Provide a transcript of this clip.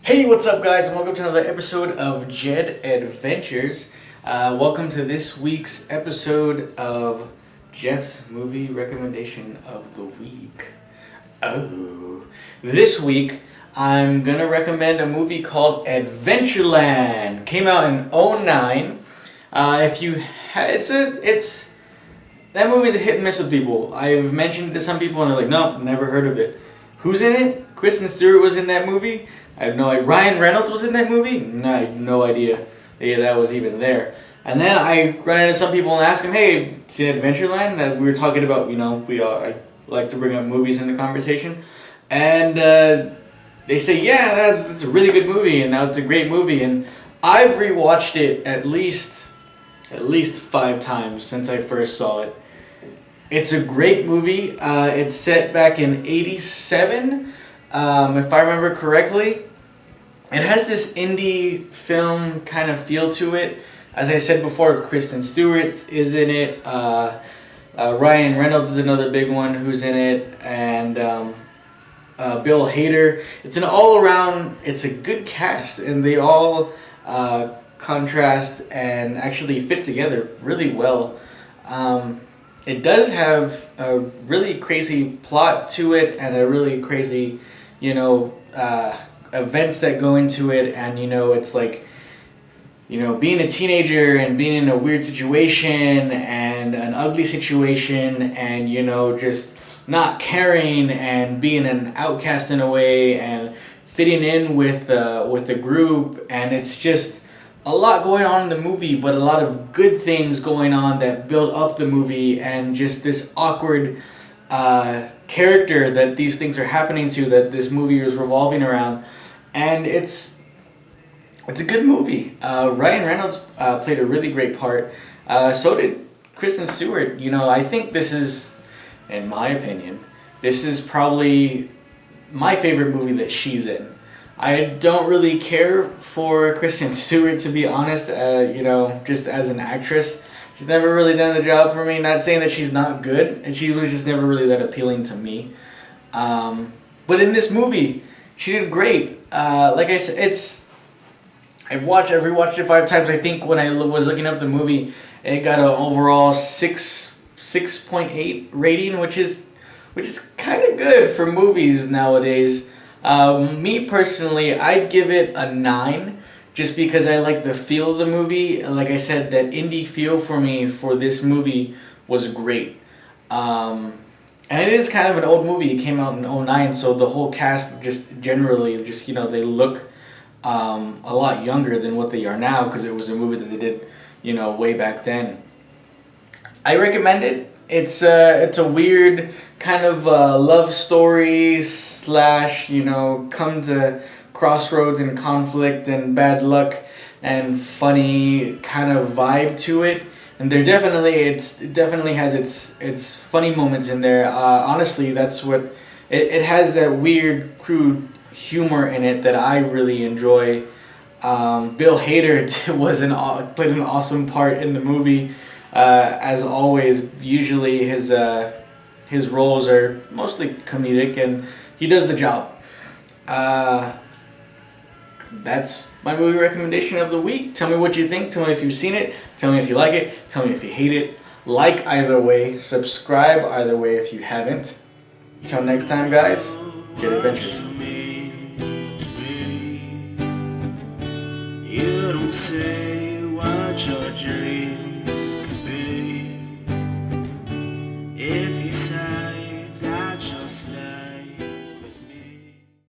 Hey, what's up, guys, and welcome to another episode of Jed Adventures. Welcome to this week's episode of Jeff's movie recommendation of the week. Oh, this week I'm gonna recommend a movie called Adventureland. Came out in '09. If you it's that movie's a hit and miss with people. I've mentioned it to some people and they're like, nope, never heard of it. Who's in it? Kristen Stewart was in that movie. I have no idea. Ryan Reynolds was in that movie? No, I have no idea that was even there. And then I run into some people and ask them, hey, it's in Adventureland that we were talking about, I like to bring up movies in the conversation. And they say, yeah, that's a really good movie and that's a great movie. And I've rewatched it at least 5 times since I first saw it. It's a great movie. It's set back in '87, if I remember correctly. It has this indie film kind of feel to it. As I said before, Kristen Stewart is in it. Ryan Reynolds is another big one who's in it, and Bill Hader. It's an all-around. It's a good cast, and they all contrast and actually fit together really well. It does have a really crazy plot to it and a really crazy, events that go into it. And, it's like, being a teenager and being in a weird situation and an ugly situation and, just not caring and being an outcast in a way and fitting in with the group. And it's just a lot going on in the movie, but a lot of good things going on that build up the movie, and just this awkward character that these things are happening to, that this movie is revolving around. And it's a good movie. Ryan Reynolds played a really great part. So did Kristen Stewart. I think this is, in my opinion, this is probably my favorite movie that she's in. I don't really care for Kristen Stewart, to be honest, just as an actress. She's never really done the job for me. Not saying that she's not good, and she was just never really that appealing to me. But in this movie, she did great. Like I said, I've rewatched it 5 times. I think when I was looking up the movie, it got an overall 6.8 rating, which is kind of good for movies nowadays. Me personally, I'd give it a 9, just because I like the feel of the movie. Like I said, that indie feel for me for this movie was great. And it is kind of an old movie. It came out in '09, so the whole cast they look a lot younger than what they are now, because it was a movie that they did, way back then. I recommend it. It's a weird kind of love story / come to crossroads and conflict and bad luck and funny kind of vibe to it. And it definitely has its funny moments in there. Honestly, that's what it has, that weird crude humor in it that I really enjoy. Bill Hader played an awesome part in the movie. As always, usually his roles are mostly comedic, and he does the job. That's my movie recommendation of the week. Tell me what you think. Tell me if you've seen it. Tell me if you like it. Tell me if you hate it. Like either way. Subscribe either way if you haven't. Until next time, guys. Good adventures.